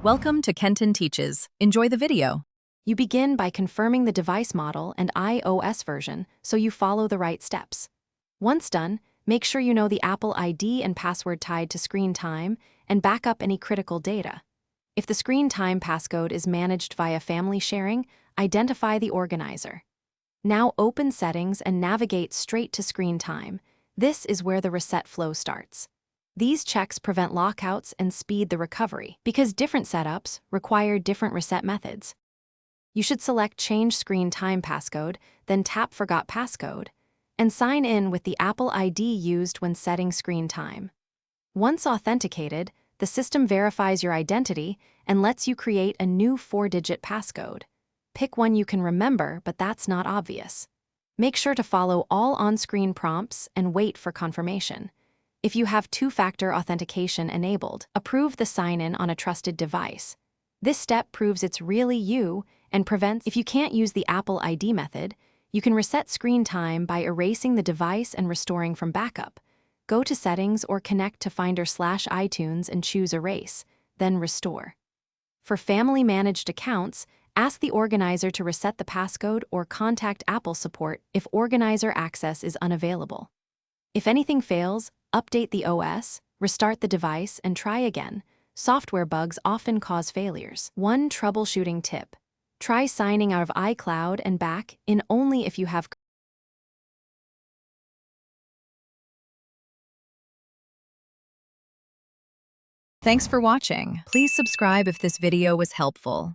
Welcome to Kenton Teaches. Enjoy the video. You begin by confirming the device model and iOS version so you follow the right steps. Once done, make sure you know the Apple ID and password tied to screen time and back up any critical data. If the screen time passcode is managed via family sharing, identify the organizer. Now open Settings and navigate straight to screen time. This is where the reset flow starts. These checks prevent lockouts and speed the recovery because different setups require different reset methods. You should select Change Screen Time Passcode, then tap Forgot Passcode, and sign in with the Apple ID used when setting screen time. Once authenticated, the system verifies your identity and lets you create a new 4-digit passcode. Pick one you can remember, but that's not obvious. Make sure to follow all on-screen prompts and wait for confirmation. If you have two-factor authentication enabled, approve the sign-in on a trusted device. This step proves it's really you and prevents. If you can't use the Apple ID method, you can reset screen time by erasing the device and restoring from backup. Go to Settings or connect to Finder/iTunes and choose Erase, then Restore. For family-managed accounts, ask the organizer to reset the passcode or contact Apple support if organizer access is unavailable. If anything fails, update the OS, restart the device, and try again. Software bugs often cause failures. One troubleshooting tip: try signing out of iCloud and back in only if you have. Thanks for watching. Please subscribe if this video was helpful.